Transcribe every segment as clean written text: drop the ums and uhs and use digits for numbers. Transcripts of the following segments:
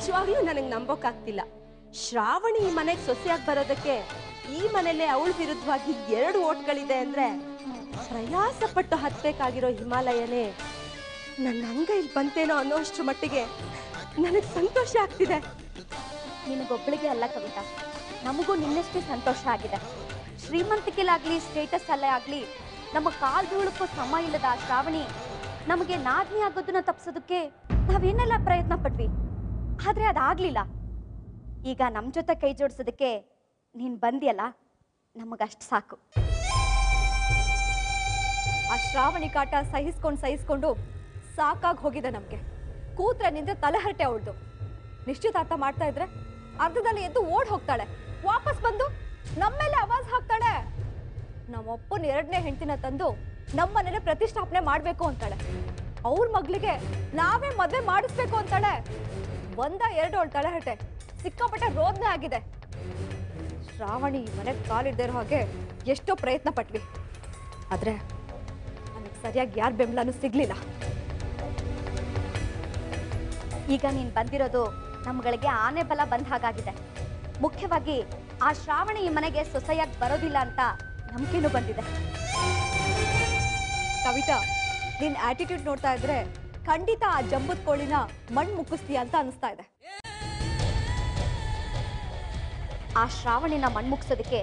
ನಿಜವಾಗ್ಲೂ ನನಗೆ ನಂಬೋಕ್ಕಾಗ್ತಿಲ್ಲ. ಶ್ರಾವಣಿ ಈ ಮನೆಗೆ ಸೊಸೆಯಾಗಿ ಬರೋದಕ್ಕೆ ಈ ಮನೇಲೆ ಅವಳ ವಿರುದ್ಧವಾಗಿ 2 ಓಟ್ಗಳಿದೆ ಅಂದ್ರೆ ಪ್ರಯಾಸ ಪಟ್ಟು ಹತ್ಬೇಕಾಗಿರೋ ಹಿಮಾಲಯನೇ ನನ್ನ ಅಂಗೈಲಿ ಬಂತೇನೋ ಅನ್ನೋಷ್ಟ್ರ ಮಟ್ಟಿಗೆ ನನಗೆ ಸಂತೋಷ ಆಗ್ತಿದೆ. ನಿನಗೊಬ್ಬಳಿಗೆ ಅಲ್ಲ ಕವಿತಾ, ನಮಗೂ ನಿನ್ನಷ್ಟೇ ಸಂತೋಷ ಆಗಿದೆ. ಶ್ರೀಮಂತಿಕೆಲಾಗ್ಲಿ ಸ್ಟೇಟಸ್ ಅಲ್ಲೇ ಆಗ್ಲಿ ನಮ್ಮ ಕಾಲ್ ಧೂಳಕ್ಕೂ ಸಮ ಇಲ್ಲದ ಶ್ರಾವಣಿ ನಮಗೆ ನಾದ್ನಿ ಆಗೋದನ್ನ ತಪ್ಸೋದಕ್ಕೆ ನಾವೇನೆಲ್ಲ ಪ್ರಯತ್ನ ಪಟ್ವಿ, ಆದ್ರೆ ಅದಾಗ್ಲಿಲ್ಲ. ಈಗ ನಮ್ಮ ಜೊತೆ ಕೈ ಜೋಡಿಸೋದಕ್ಕೆ ನೀನ್ ಬಂದಿಯಲ್ಲ, ನಮಗಷ್ಟು ಸಾಕು. ಆ ಶ್ರಾವಣಿ ಕಾಟ ಸಹಿಸ್ಕೊಂಡು ಸಾಕಾಗಿ ಹೋಗಿದೆ ನಮ್ಗೆ. ಕೂತ್ರೆ ನಿಂದ್ರೆ ತಲೆಹರಟೆ ಅವಳ್ದು. ನಿಶ್ಚಿತಾರ್ಥ ಮಾಡ್ತಾ ಇದ್ರೆ ಅರ್ಧದಲ್ಲಿ ಎದ್ದು ಓಡ್ ಹೋಗ್ತಾಳೆ, ವಾಪಸ್ ಬಂದು ನಮ್ಮೇಲೆ ಆವಾಜ್ ಹಾಕ್ತಾಳೆ. ನಮ್ಮಪ್ಪನ 2ನೇ ಹೆಂಡತಿನ ತಂದು ನಮ್ಮನೇಲೆ ಪ್ರತಿಷ್ಠಾಪನೆ ಮಾಡ್ಬೇಕು ಅಂತಾಳೆ. ಅವ್ರ ಮಗಳಿಗೆ ನಾವೇ ಮದ್ವೆ ಮಾಡಿಸ್ಬೇಕು ಅಂತಾಳೆ. 1-2 ಅವಳ ತಲೆಹರಟೆ ಸಿಕ್ಕಾಪಟ್ಟೆ ರೋದನೆ ಆಗಿದೆ. ಶ್ರಾವಣಿ ಈ ಮನೆಗೆ ಕಾಲಿಡ್ದೇ ಇರೋ ಹಾಗೆ ಎಷ್ಟೋ ಪ್ರಯತ್ನ ಪಟ್ವಿ, ಆದ್ರೆ ನನಗೆ ಸರಿಯಾಗಿ ಯಾರ ಬೆಂಬಲನೂ ಸಿಗ್ಲಿಲ್ಲ. ಈಗ ನೀನ್ ಬಂದಿರೋದು ನಮ್ಗಳಿಗೆ ಆನೆ ಬಲ ಬಂದ ಹಾಗಾಗಿದೆ. ಮುಖ್ಯವಾಗಿ ಆ ಶ್ರಾವಣಿ ಈ ಮನೆಗೆ ಸೊಸೆಯಾಗಿ ಬರೋದಿಲ್ಲ ಅಂತ ನಂಬಿಕೆನೂ ಬಂದಿದೆ. ಕವಿತಾ, ನಿನ್ ಆಟಿಟ್ಯೂಡ್ ನೋಡ್ತಾ ಇದ್ರೆ ಖಂಡಿತ ಆ ಜಂಬದ ಕೋಳಿನ ಮಣ್ಣು ಮುಕ್ಕಿಸ್ತೀಯ ಅಂತ ಅನಿಸ್ತಾ ಇದೆ. ಆ ಶ್ರಾವಣಿನ ಮಣ್ಮುಗ್ಸೋದಕ್ಕೆ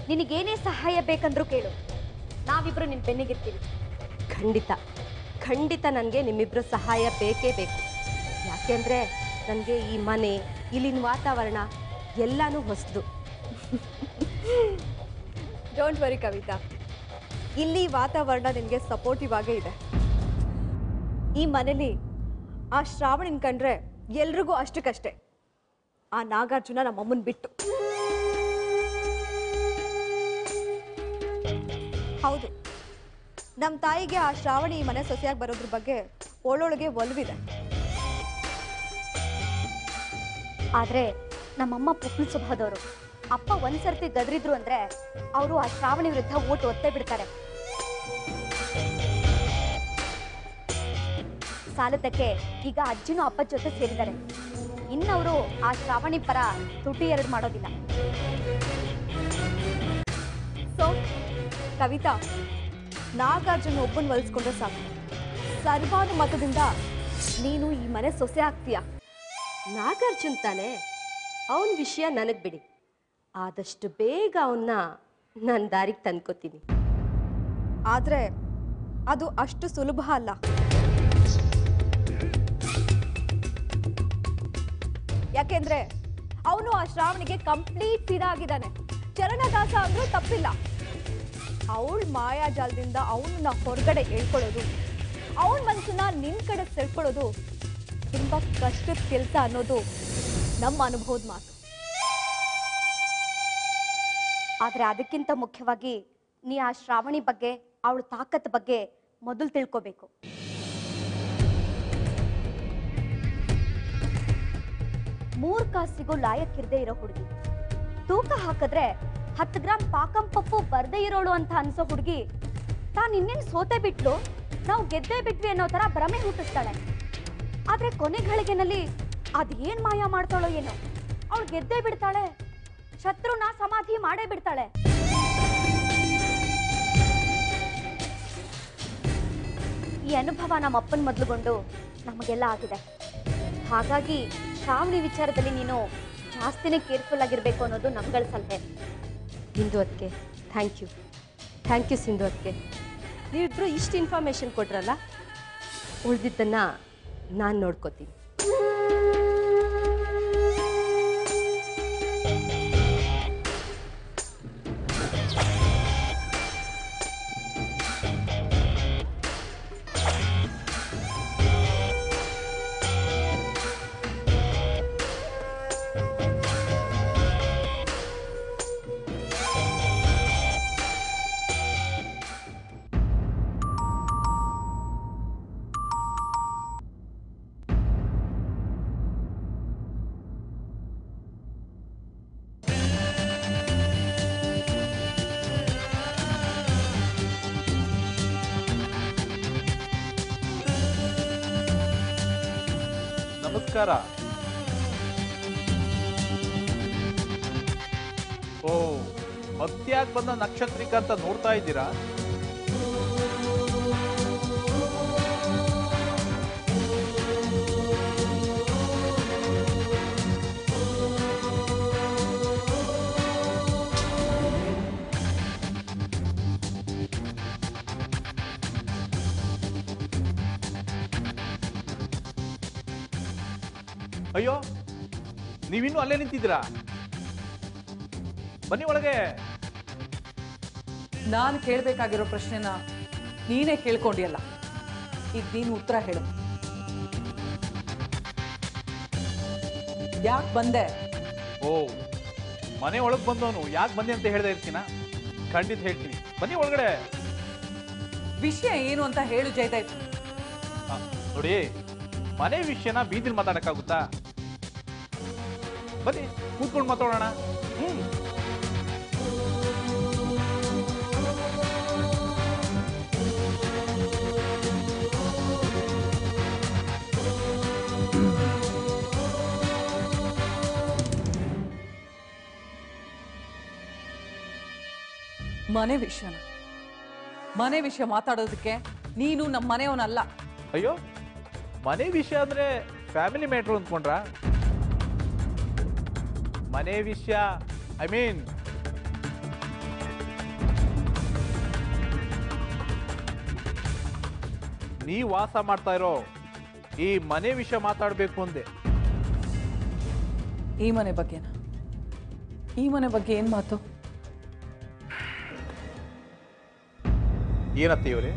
ನಿನಗೇನೇ ಸಹಾಯ ಬೇಕಂದ್ರೂ ಕೇಳು, ನಾವಿಬ್ರು ನಿನ್ ಬೆನ್ನಿಗಿರ್ತೀವಿ. ಖಂಡಿತ ನನಗೆ ನಿಮ್ಮಿಬ್ರ ಸಹಾಯ ಬೇಕೇ ಬೇಕು. ಯಾಕೆಂದ್ರೆ ನನಗೆ ಈ ಮನೆ, ಇಲ್ಲಿನ ವಾತಾವರಣ ಎಲ್ಲಾನು ಹೊಸದು. ಡೋಂಟ್ ವರಿ ಕವಿತಾ, ಇಲ್ಲಿ ವಾತಾವರಣ ನಿಮಗೆ ಸಪೋರ್ಟಿವ್ ಆಗೇ ಇದೆ. ಈ ಮನೇಲಿ ಆ ಶ್ರಾವಣಿನ ಕಂಡ್ರೆ ಎಲ್ರಿಗೂ ಅಷ್ಟಕ್ಕಷ್ಟೇ, ಆ ನಾಗಾರ್ಜುನ ನಮ್ಮಮ್ಮನ್ ಬಿಟ್ಟು. ಹೌದು, ನಮ್ಮ ತಾಯಿಗೆ ಆ ಶ್ರಾವಣಿ ಈ ಮನೆ ಸೊಸೆಯಾಗಿ ಬರೋದ್ರ ಬಗ್ಗೆ ಒಳೊಳಗೆ ಒಲವಿದೆ. ಆದ್ರೆ ನಮ್ಮಮ್ಮ ಪುಕ್ಳು ಸ್ವಭಾವದವರು. ಅಪ್ಪ ಒಂದ್ಸರ್ತಿ ಗದ್ರಿದ್ರು ಅಂದ್ರೆ ಅವರು ಆ ಶ್ರಾವಣಿ ವಿರುದ್ಧ ಓಟ್ ಒತ್ತೇ ಬಿಡ್ತಾರೆ. ಸಾಲದಕ್ಕೆ ಈಗ ಅಜ್ಜಿನೂ ಅಪ್ಪ ಜೊತೆ ಸೇರಿದ್ದಾರೆ. ಇನ್ನವರು ಆ ಶ್ರಾವಣಿ ಪರ ತುಟಿ ಎರಡು ಮಾಡೋದಿಲ್ಲ. ಸೊ ಕವಿತಾ, ನಾಗಾರ್ಜುನ ಒಬ್ಬನ್ ಒಲಿಸ್ಕೊಂಡ್ರೆ ಸಾಕು, ಸರ್ವಾನುಮತದಿಂದ ನೀನು ಈ ಮನೆ ಸೊಸೆ ಆಗ್ತೀಯ. ನಾಗಾರ್ಜುನ್ ತಾನೆ, ಅವನ ವಿಷಯ ನನಗೆ ಬಿಡಿ. ಆದಷ್ಟು ಬೇಗ ಅವನ್ನ ನನ್ನ ದಾರಿಗೆ ತಂದ್ಕೋತೀನಿ. ಆದ್ರೆ ಅದು ಅಷ್ಟು ಸುಲಭ ಅಲ್ಲ. ಯಾಕೆಂದ್ರೆ ಅವನು ಆ ಶ್ರಾವಣಿಗೆ ಕಂಪ್ಲೀಟ್ ಫಿದಾ ಆಗಿದ್ದಾನೆ. ಚರಣದಾಸ ಅಂದ್ರೂ ತಪ್ಪಿಲ್ಲ. ಅವಳ ಮಾಯಾಜಾಲದಿಂದ ಅವನನ್ನ ಹೊರಗಡೆ ಹೇಳ್ಕೊಳ್ಳೋದು, ಅವನ ಮನಸ್ಸನ್ನ ನಿನ್ ಕಡೆ ಸೆಳ್ಕೊಳ್ಳೋದು ತುಂಬಾ ಕಷ್ಟದ ಕೆಲಸ ಅನ್ನೋದು ನಮ್ಮ ಅನುಭವದ ಮಾತು. ಆದ್ರೆ ಅದಕ್ಕಿಂತ ಮುಖ್ಯವಾಗಿ ನೀ ಆ ಶ್ರಾವಣಿ ಬಗ್ಗೆ, ಅವಳ ತಾಕತ್ ಬಗ್ಗೆ ಮೊದಲು ತಿಳ್ಕೋಬೇಕು. ಮೂರ್ ಕಾಸಿಗೂ ಲಾಯಕ್ಕಿರ್ದೇ ಇರೋ ಹುಡುಗಿ, ತೂಕ ಹಾಕಿದ್ರೆ 10 ಗ್ರಾಮ್ ಪಾಕಂ ಪಪ್ಪು ಬರ್ದೇ ಇರೋಳು ಅಂತ ಅನ್ಸೋ ಹುಡುಗಿ ತಾನು ಇನ್ನೇನು ಸೋತೆ ಬಿಟ್ಲು, ನಾವು ಗೆದ್ದೇ ಬಿಟ್ವಿ ಅನ್ನೋ ತರ ಭ್ರಮೆ ಹುಟ್ಟಿಸ್ತಾಳೆ. ಆದ್ರೆ ಕೊನೆ ಗಳಿಗೆನಲ್ಲಿ ಅದೇನ್ ಮಾಯ ಮಾಡ್ತಾಳೋ ಏನೋ, ಅವಳು ಗೆದ್ದೇ ಬಿಡ್ತಾಳೆ, ಶತ್ರುನ ಸಮಾಧಿ ಮಾಡೇ ಬಿಡ್ತಾಳೆ. ಈ ಅನುಭವ ನಮ್ಮ ಅಪ್ಪನ ಮೊದಲುಗೊಂಡು ನಮಗೆಲ್ಲ ಆಗಿದೆ. ಹಾಗಾಗಿ ಶ್ರಾವಣಿ ವಿಚಾರದಲ್ಲಿ ನೀನು ಜಾಸ್ತಿನೇ ಕೇರ್ಫುಲ್ ಆಗಿರ್ಬೇಕು ಅನ್ನೋದು ನಮ್ಗಳ ಸಲಹೆ. ಸಿಂಧು ಅದಕ್ಕೆ ಥ್ಯಾಂಕ್ ಯು ಸಿಂಧು ಅದಕ್ಕೆ. ನೀವಿಬ್ರು ಇಷ್ಟು ಇನ್ಫಾರ್ಮೇಶನ್ ಕೊಟ್ರಲ್ಲ, ಉಳಿದಿದ್ದನ್ನ ನಾನು ನೋಡ್ಕೋತೀನಿ. ನಮಸ್ಕಾರ. ಭಕ್ತಿಯಾಗಿ ಬಂದ ನಕ್ಷತ್ರಿಕ ಅಂತ ನೋಡ್ತಾ ಇದ್ದೀರಾ? ಅಯ್ಯೋ, ನೀವಿನ್ನೂ ಅಲ್ಲೇ ನಿಂತಿದ್ದೀರಾ? ಬನ್ನಿ ಒಳಗೆ. ನಾನು ಕೇಳಬೇಕಾಗಿರೋ ಪ್ರಶ್ನೆನ ನೀನೇ ಕೇಳ್ಕೊಂಡಿಯಲ್ಲ, ಈಗ ನೀನು ಉತ್ತರ ಹೇಳು. ಯಾಕೆ ಬಂದೆ? ಓ, ಮನೆ ಒಳಗೆ ಬಂದವನು ಯಾಕೆ ಬಂದೆ ಅಂತ ಹೇಳ್ದೆ ಇರ್ತೀನ? ಖಂಡಿತ ಹೇಳ್ತೀನಿ. ಬನ್ನಿ ಒಳಗಡೆ. ವಿಷಯ ಏನು ಅಂತ ಹೇಳು ಜಯದೇವ್. ನೋಡಿ, ಮನೆ ವಿಷಯನ ಬೀದಿಲ್ ಮಾತಾಡಕ್ಕಾಗುತ್ತಾ? ಬನ್ನಿ ಕೂತ್ಕೊಂಡು ಮಾತಾಡೋಣ. ಮನೆ ವಿಷಯ ಮಾತಾಡೋದಕ್ಕೆ ನೀನು ನಮ್ಮ ಮನೆಯವನಲ್ಲ. ಅಯ್ಯೋ, ಮನೆ ವಿಷಯ ಅಂದ್ರೆ ಫ್ಯಾಮಿಲಿ ಮ್ಯಾಟ್ರು ಅಂದ್ಕೊಂಡ್ರ? ಮನೆ ವಿಷಯ ಐ ಮೀನ್ ನೀವು ವಾಸ ಮಾಡ್ತಾ ಇರೋ ಈ ಮನೆ ವಿಷಯ ಮಾತಾಡಬೇಕು ಅಂದೆ. ಈ ಮನೆ ಬಗ್ಗೆನಾ? ಈ ಮನೆ ಬಗ್ಗೆ ಏನ್ ಮಾತು? ಏನತ್ತೆ ಇವರೇ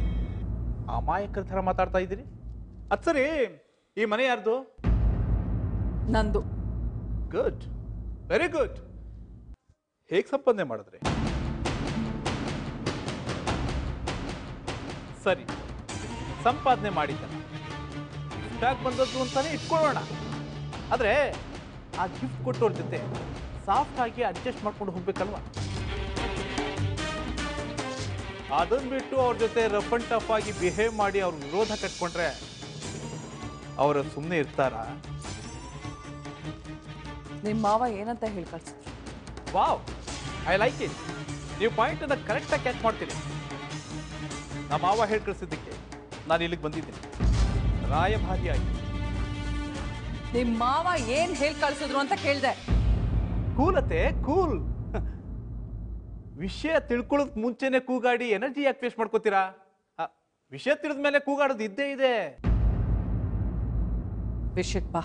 ಅಮಾಯಕರ ಥರ ಮಾತಾಡ್ತಾ ಇದ್ದೀರಿ? ಅದ್ ಸರಿ, ಈ ಮನೆ ಯಾರ್ದು? ನಂದು. Good, very good. ಹೇಗೆ ಸಂಪಾದನೆ ಮಾಡಿದ್ರಿ? ಸರಿ, ಸಂಪಾದನೆ ಮಾಡಿದ್ದಾನೆ, ಗಿಫ್ಟ್ ಆಗಿ ಬಂದದ್ದು ಅಂತಾನೆ ಇಟ್ಕೊಳ್ಳೋಣ. ಆದ್ರೆ ಆ ಗಿಫ್ಟ್ ಕೊಟ್ಟವ್ರ ಜೊತೆ ಸಾಫ್ಟ್ ಆಗಿ ಅಡ್ಜಸ್ಟ್ ಮಾಡ್ಕೊಂಡು ಹೋಗ್ಬೇಕಲ್ವಾ? ಅದನ್ನ ಬಿಟ್ಟು ಅವ್ರ ಜೊತೆ ರಫ್ ಅಂಡ್ ಟಫ್ ಆಗಿ ಬಿಹೇವ್ ಮಾಡಿ ಅವ್ರ ವಿರೋಧ ಕಟ್ಕೊಂಡ್ರೆ ಅವರು ಸುಮ್ಮನೆ ಇರ್ತಾರ? ನಿಮ್ಮ ಮಾವ ಏನಂತ ಹೇಳಿ ಕಳ್ಸಿದ್ರು? Wow, I like it. ನೀವು ಪಾಯಿಂಟ್ ಅನ್ನ ಕರೆಕ್ಟಾಗಿ ಕ್ಯಾಚ್ ಮಾಡ್ತೀನಿ. ನಮ್ಮ ಮಾವ ಹೇಳಿ ಕಳಿಸಿದ್ದಕ್ಕೆ ನಾನು ಇಲ್ಲಿಗೆ ಬಂದಿದ್ದೀನಿ ರಾಯಭಾರಿಯಾಗಿ. ನಿಮ್ಮ ಮಾವ ಏನ್ ಹೇಳಿ ಕಳ್ಸಿದ್ರು ಅಂತ ಕೇಳ್ದೆ. ಕೂಲತೆ ಕೂಲ್. ವಿಷಯ ತಿಳ್ಕೊಳ್ಳೋದ್ ಮುಂಚೆನೆ ಕೂಗಾಡಿ ಎನರ್ಜಿ ಯಾಕೆ ವೇಸ್ಟ್ ಮಾಡ್ಕೋತೀರಾ? ವಿಷಯ ತಿಳಿದ ಮೇಲೆ ಕೂಗಾಡೋದು ಇದ್ದೇ ಇದೆ. ವಿಷಯಕ್ಕೆ ಬಾ.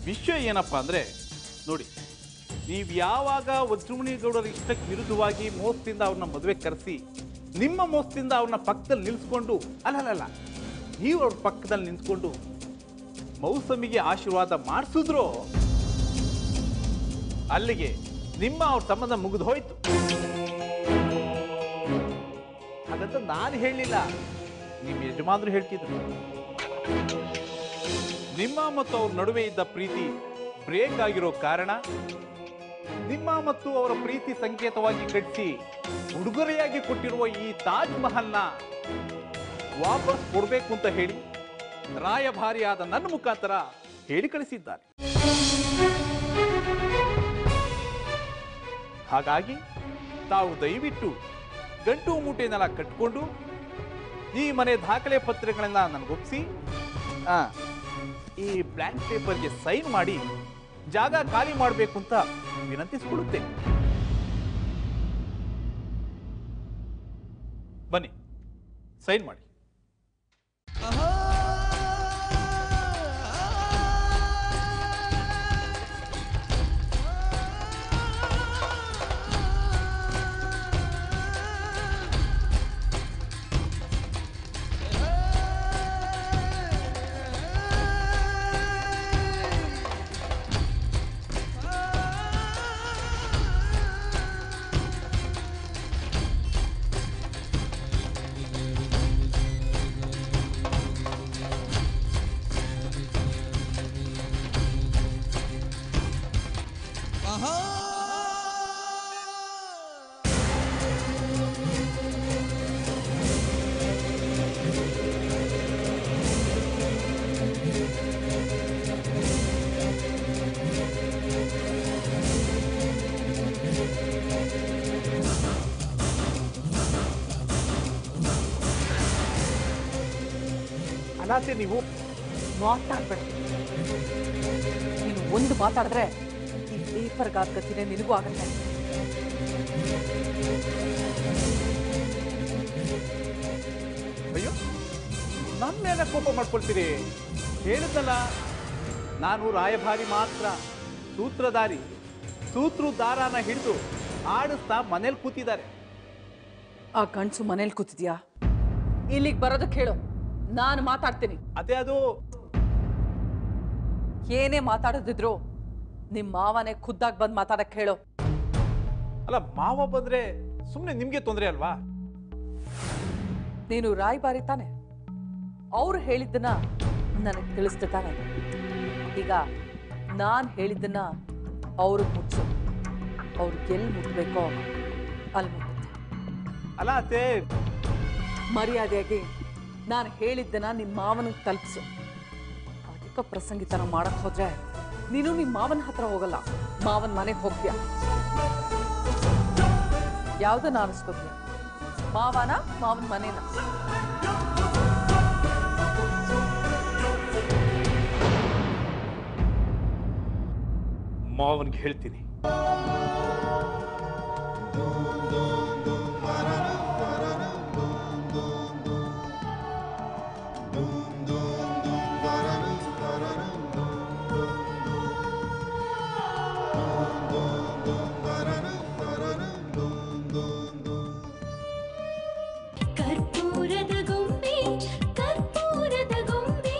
ವಿಷಯ ಏನಪ್ಪಾ ಅಂದ್ರೆ, ನೋಡಿ, ನೀವು ಯಾವಾಗ ವಜ್ರಮುನಿಗೌಡರ ಇಷ್ಟಕ್ಕೆ ವಿರುದ್ಧವಾಗಿ ಮೋಸದಿಂದ ಅವ್ರನ್ನ ಮದುವೆ ಕರೆಸಿ ನಿಮ್ಮ ಮೋಸದಿಂದ ಅವ್ರನ್ನ ಪಕ್ಕದಲ್ಲಿ ನಿಲ್ಸ್ಕೊಂಡು, ಅಲ್ಲಲ್ಲ ನೀವು ಅವ್ರ ಪಕ್ಕದಲ್ಲಿ ನಿಂತ್ಕೊಂಡು ಮೌಸಮಿಗೆ ಆಶೀರ್ವಾದ ಮಾಡಿಸಿದ್ರು, ಅಲ್ಲಿಗೆ ನಿಮ್ಮ ಅವ್ರ ಸಂಬಂಧ ಮುಗಿದು ಹೋಯ್ತು. ಹಾಗಂತ ನಾನು ಹೇಳಲಿಲ್ಲ, ನಿಮ್ಮ ಯಜಮಾನರು ಹೇಳ್ತಿದ್ರು. ನಿಮ್ಮ ಮತ್ತು ಅವ್ರ ನಡುವೆ ಇದ್ದ ಪ್ರೀತಿ ಬ್ರೇಕ್ ಆಗಿರೋ ಕಾರಣ ನಿಮ್ಮ ಮತ್ತು ಅವರ ಪ್ರೀತಿ ಸಂಕೇತವಾಗಿ ಕಟ್ಟಿಸಿ ಉಡುಗೊರೆಯಾಗಿ ಕೊಟ್ಟಿರುವ ಈ ತಾಜ್ ಮಹಲ್ನ ವಾಪಸ್ ಕೊಡಬೇಕು ಅಂತ ಹೇಳಿ ರಾಯಭಾರಿಯಾದ ನನ್ನ ಮುಖಾಂತರ ಹೇಳಿ ಕಳಿಸಿದ್ದಾರೆ. ಹಾಗಾಗಿ ತಾವು ದಯವಿಟ್ಟು ಗಂಟು ಮೂಟೆನೆಲ್ಲ ಕಟ್ಕೊಂಡು ಈ ಮನೆ ದಾಖಲೆ ಪತ್ರಗಳನ್ನ ನನಗೊಪ್ಪಿಸಿ ಈ ಬ್ಲ್ಯಾಂಕ್ ಪೇಪರ್ಗೆ ಸೈನ್ ಮಾಡಿ ಜಾಗ ಖಾಲಿ ಮಾಡಬೇಕು ಅಂತ ವಿನಂತಿಸಿಕೊಳ್ಳುತ್ತೇನೆ. ಬನ್ನಿ, ಸೈನ್ ಮಾಡಿ. ಅನಾಥೆ ನೀವು. ಮಾತಾಡ್ಬೇಡ. ನೀನು ಒಂದು ಮಾತಾಡಿದ್ರೆ ಈ ಪೇಪರ್ಗಾದ ಗತಿನೇ ನಿನಗೂ ಆಗತ್ತೆ. ಅಯ್ಯೋ, ನನ್ನ ಮೇಲೆ ಕೋಪ ಮಾಡ್ಕೊಳ್ತೀರಿ? ಹೇಳಿದ್ದಲ್ಲ, ನಾನು ರಾಯಭಾರಿ ಮಾತ್ರ, ಸೂತ್ರಧಾರಿ. ಸೂತ್ರಧಾರನ ಹಿಡಿದು ಆಡಿಸ್ತಾ ಮನೇಲಿ ಕೂತಿದ್ದಾರೆ. ಆ ಗಂಡ್ಸು ಮನೇಲಿ ಕೂತಿದ್ಯಾ? ಇಲ್ಲಿಗೆ ಬರೋದಕ್ಕೆ ಹೇಳು, ನಾನು ಮಾತಾಡ್ತೀನಿ. ಅದೇ ಅದು ಏನೇ ಮಾತಾಡೋದಿದ್ರು ನಿಮ್ಮ ಮಾವನೇ ಖುದ್ದಾಗಿ ಬಂದು ಮಾತಾಡಕ್ಕೆ ಹೇಳು. ಅಲ್ಲ, ಮಾವ ಬಂದ್ರೆ ಸುಮ್ಮನೆ ನಿಮ್ಗೆ ತೊಂದರೆ ಅಲ್ವಾ? ನೀನು ರಾಯಭಾರಿ ತಾನೆ, ಅವ್ರು ಹೇಳಿದ್ದನ್ನ ನನಗೆ ತಿಳಿಸ್ದೆ ತಾನೆ. ಈಗ ನಾನು ಹೇಳಿದ್ದನ್ನ ಅವ್ರಿಗೆ ಮುಚ್ಚು. ಅವ್ರಿಗೆ ಎಲ್ಲಿ ಮುಟ್ಬೇಕೋ ಅಲ್ಲಿ ಮುಟ್ಟುತ್ತೆ. ಅಲ್ಲ ಅತ್ತೆ, ಮರ್ಯಾದೆಯಾಗಿ ನಾನು ಹೇಳಿದ್ದನ್ನ ನಿಮ್ಮ ಮಾವನಿಗೆ ತಲುಪಿಸು. ಅಧಿಕ ಪ್ರಸಂಗಿತನ ಮಾಡಕ್ ಹೋದ್ರೆ ನೀನು ನಿಮ್ಮ ಮಾವನ ಹತ್ರ ಹೋಗಲ್ಲ, ಮಾವನ ಮನೆಗೆ ಹೋಗ್ತೀಯ. ಯಾವ್ದನ್ನ ಆರಿಸ್ಕೋತೀಯ? ಮಾವನ, ಮಾವನ ಮನೇನ? ಮಾವನ್ಗೆ ಹೇಳ್ತೀನಿ. ಕರ್ಪೂರದ ಗೊಂಬೆ, ಕರ್ಪೂರದ ಗೊಂಬೆ.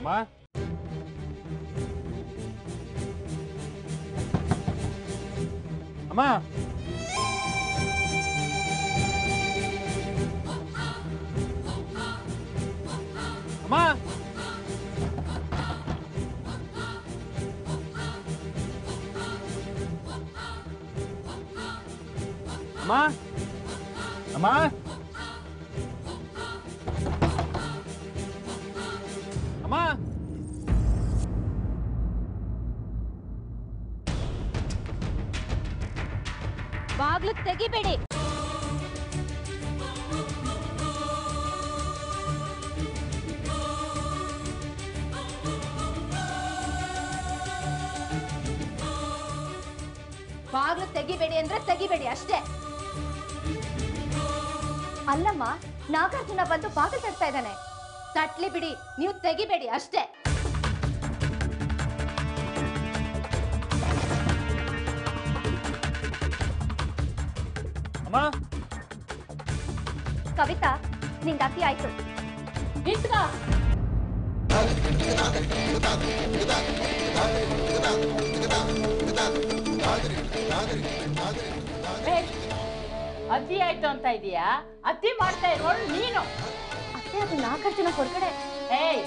ಅಮ್ಮ, ಅಮ್ಮ, ಅಮ್ಮ, ಅಮ್ಮ, ಅಮ್ಮ, ಅಮ್ಮ. ಬಾಗ್ಲು ತೆಗಿಬೇಡಿ. ಬಾಗ್ಲು ತೆಗಿಬೇಡಿ ಅಂದ್ರೆ ತೆಗಿಬೇಡಿ ಅಷ್ಟೇ. ಅಲ್ಲಮ್ಮ, ನಾಗಾರ್ಜುನ ಬಂದು ಬಾಗಿಲು ತಟ್ತಾ ಇದ್ದಾನೆ. ತಟ್ಲಿ ಬಿಡಿ, ನೀವು ತೆಗಿಬೇಡಿ ಅಷ್ಟೇ. ಅಮ್ಮ, ಕವಿತಾ, ನಿಂಗೆ ಅತಿ ಆಯ್ತು. ಅತಿ ಆಯ್ತು ಅಂತ ಇದೀಯಾ? ಅತಿ ಮಾಡ್ತಾ ಇರೋಳು ನೀನು. ಅತ್ತೆ, ಅದು ನಾಗಾರ್ಜುನ ಹೊರಗಡೆ. ಏಯ್,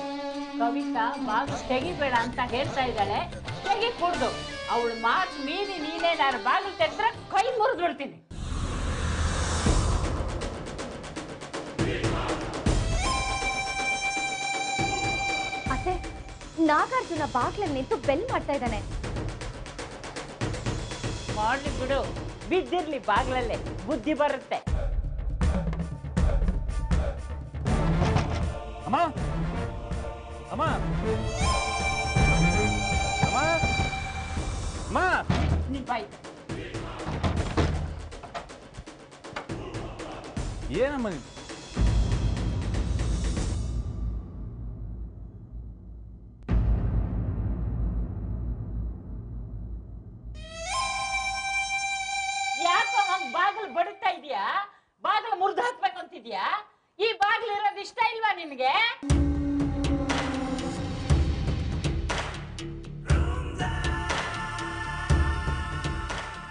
ಕವಿತಾ ಬಾಗಿಲು ತೆಗಿಬೇಡ ಅಂತ ಹೇಳ್ತಾ ಇದ್ದಾಳೆ, ತೆಗಿ ಕುಡ್ದು. ಅವಳು ಮಾತು ಮೀರಿ ನೀನೇನಾರು ಬಾಗಿಲು ತೆಗೆದ್ರೆ ಕೈ ಮುರಿದು ಬಿಡ್ತೀನಿ. ಅತ್ತೆ, ನಾಗಾರ್ಜುನ ಬಾಗ್ಲಲ್ಲಿ ನಿಂತು ಬೆಲ್ ಮಾಡ್ತಾ ಇದ್ದಾನೆ. ಮಾಡ್ಲಿ ಬಿಡು, ಬಿದ್ದಿರ್ಲಿ ಬಾಗ್ಲಲ್ಲೇ, ಬುದ್ಧಿ ಬರುತ್ತೆ. ಅಮ್ಮ, ಅಮ್ಮ, ಅಮ್ಮ, ಅಮ್ಮ. ನಿನ್ ಬಾಯಿ. ಏನಮ್ಮ ನೀನು? ಯಾಕೋ ಹಂಗ್ ಬಾಗಿಲು ಬಡಿತಾ ಇದೀಯಾ? ಬಾಗಿಲು ಮುರಿದು ಹಾಕ್ಬೇಕು ಅಂತಿದ್ಯಾ? ಈ ಬಾಗಿಲು ಇರೋದು ಇಷ್ಟ ಇಲ್ವಾ ನಿನ್ಗೆ?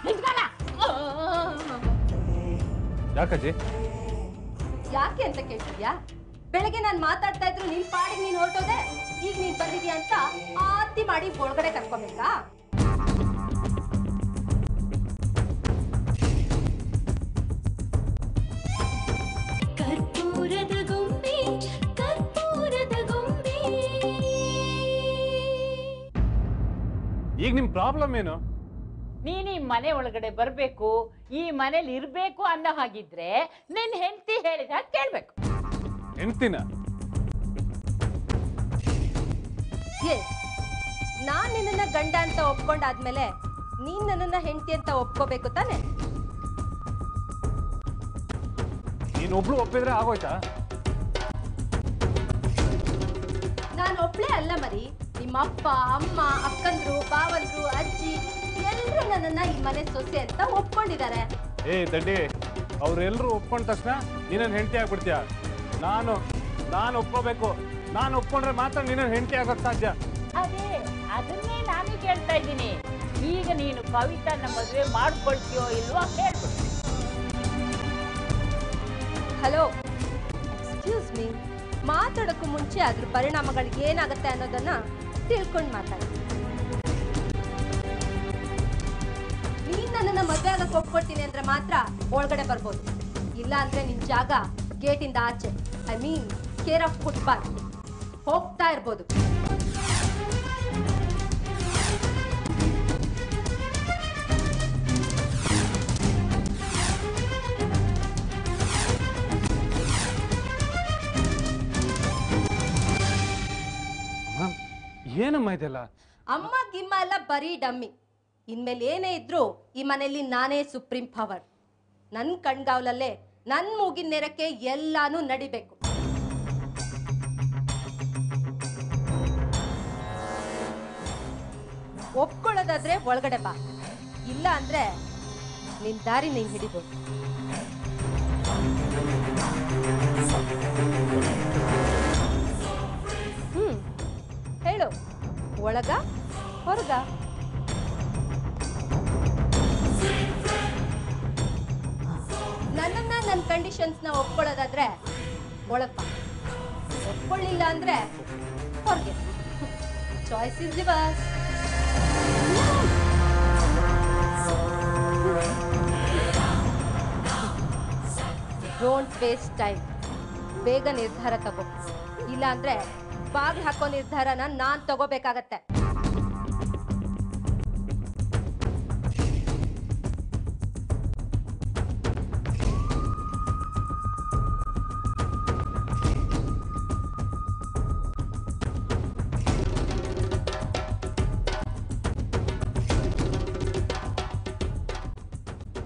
ನಿಂತ್ಕೊಳ. ಯಾಕಜ್ಜಿ? ಯಾಕೆ ಅಂತ ಕೇಳ್ತಿದ್ಯಾ? ಬೆಳಗ್ಗೆ ನಾನು ಮಾತಾಡ್ತಾ ಇದ್ರು ನಿನ್ ಪಾಡಿಗೆ ನೀನ್ ಹೊರಟೋದೆ, ಈಗ ನೀನ್ ಬಂದಿದ್ಯಾ ಅಂತ ಆತಿ ಮಾಡಿ ಒಳಗಡೆ ಕರ್ಕೊಬೇಕಾ? ಕರ್ಪೂರದ ಗೊಂಬೆ ಕರ್ಪೂರದ ಗೊಂಬೆ. ಈಗ ನಿಮ್ ಪ್ರಾಬ್ಲಮ್ ಏನು? ನೀನು ಈ ಮನೆ ಒಳಗಡೆ ಬರಬೇಕು, ಈ ಮನೇಲಿ ಇರಬೇಕು ಅನ್ನೋ ಹಾಗಿದ್ರೆ ನಿನ್ನ ಹೆಂಡತಿ ಹೇಳಿದ ಹಾಗೆ ಕೇಳಬೇಕು. ಹೆಂಡ್ತಿನ? ನಾನ್ ನಿನ್ನ ಗಂಡ ಅಂತ ಒಪ್ಕೊಂಡಾದ್ಮೇಲೆ ನೀನ್ ನನ್ನನ್ನ ಹೆಂಡತಿ ಅಂತ ಒಪ್ಕೋಬೇಕು ತಾನೆ? ನೀನೊಬ್ಳು ಒಪ್ಪಿದ್ರೆ ಆಗೋಯ್ತಾ? ನಾನು ಒಬ್ಳೇ ಅಲ್ಲ ಮರಿ, ನಿಮ್ಮ ಅಪ್ಪ ಅಮ್ಮ ಅಕ್ಕಂದ್ರು ಬಾವಂದ್ರು ಅಜ್ಜಿ ಎಲ್ಲರೂ ನನ್ನನ್ನ ಈ ಮನೆ ಸೊಸೆ ಅಂತ ಒಪ್ಕೊಂಡಿದ್ದಾರೆ. ಏ ದಡ್ಡಿ, ಅವ್ರೆಲ್ರು ಒಪ್ಕೊಂಡ ತಕ್ಷಣ ನೀನನ್ನ ಹೆಂಡತಿ ಆಗ್ಬಿಡ್ತೀಯ? ನಾನು ಒಪ್ಕೋಬೇಕು. ನಾನು ಒಪ್ಕೊಂಡ್ರೆ ಮಾತ್ರ ನೀನನ್ನ ಹೆಂಡತಿ ಆಗೋಕ್ ಸಾಧ್ಯ. ಅದೇ ಅದನ್ನೇ ನಾನು ಕೇಳ್ತಾ ಇದ್ದೀನಿ. ಈಗ ನೀನು ಕವಿತಾನ ಮದುವೆ ಮಾಡ್ಕೊಳ್ತೀಯೋ ಇಲ್ವೋ ಹೇಳ್ಬಿಡು. ಹಲೋ, ಎಕ್ಸ್ಕ್ಯೂಸ್ ಮೀ, ಮಾತಾಡೋಕ್ಕೂ ಮುಂಚೆ ಅದ್ರ ಪರಿಣಾಮಗಳು ಏನಾಗುತ್ತೆ ಅನ್ನೋದನ್ನ ತಿಳ್ಕೊಂಡು ಮಾತಾಡಿ. ನೀನ್ ನನ್ನನ್ನ ಮದುವೆ ಆಗಕ್ಕೆ ಒಪ್ಕೊಡ್ತೀನಿ ಅಂದ್ರೆ ಮಾತ್ರ ಒಳಗಡೆ ಬರ್ಬೋದು, ಇಲ್ಲ ಅಂದ್ರೆ ನಿನ್ ಜಾಗ ಗೇಟಿಂದ ಆಚೆ, I mean care of footpath ಹೋಗ್ತಾ ಇರ್ಬೋದು. ಏನಮ್ಮ ಇದೆಲ್ಲ? ಅಮ್ಮ ಗಿಮ್ಮ ಎಲ್ಲ ಬರೀ ಡಮ್ಮಿ. ಇನ್ಮೇಲೆ ಏನೇ ಇದ್ರು ಈ ಮನೆಯಲ್ಲಿ ನಾನೇ ಸುಪ್ರೀಂ ಪವರ್. ನನ್ನ ಕಣ್ಗಾವಲಲ್ಲೇ ನನ್ನ ಮೂಗಿನ ನೇರಕ್ಕೆ ಎಲ್ಲಾನು ನಡಿಬೇಕು. ಒಪ್ಕೊಳ್ಳೋದಾದ್ರೆ ಒಳಗಡೆ ಬಾ, ಇಲ್ಲ ಅಂದ್ರೆ ನಿನ್ ದಾರಿ ನೀನ್ ಹಿಡಿಬೋದು. ಹೇಳು, ಒಳಗ ಹೊರಗ? ನನ್ನನ್ನ ನನ್ನ ಕಂಡೀಷನ್ಸ್ನ ಒಪ್ಕೊಳ್ಳೋದಾದ್ರೆ ಒಳಗ, ಒಪ್ಕೊಳ್ಳಿಲ್ಲ ಅಂದ್ರೆ ಹೊರಗೆ. Choice is yours. Don't waste time, ಬೇಗ ನಿರ್ಧಾರ ತಗೋ, ಇಲ್ಲ ಅಂದ್ರೆ ಬಾಗಿಲು ಹಾಕೋ ನಿರ್ಧಾರನ ನಾನ್ ತಗೋಬೇಕಾಗತ್ತೆ.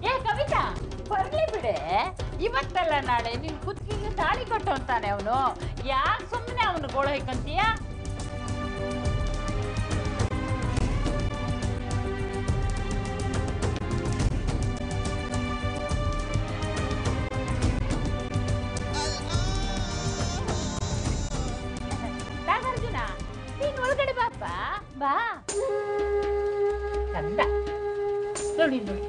ಏ ಕವಿತಾ, ಬರ್ಲಿ ಬಿಡೆ. ಇವತ್ತಲ್ಲ ನಾಳೆ ನಿನ್ ಕುತ್ತಿಗೆ ತಾಳಿ ಕೊಟ್ಟು ಅಂತಾನೆ ಅವನು. ಯಾಕೆ ಸುಮ್ಮನೆ ಅವನು ಗೋಳು ಹೊಯ್ಕೊಂತೀಯ? ನಾಗಾರ್ಜುನ, ನೀನ್ ಒಳಗಡೆ ಬಾಪ್ಪ, ಬಾ. ಕಂದ ನೋಡಿ ನೋಡಿ.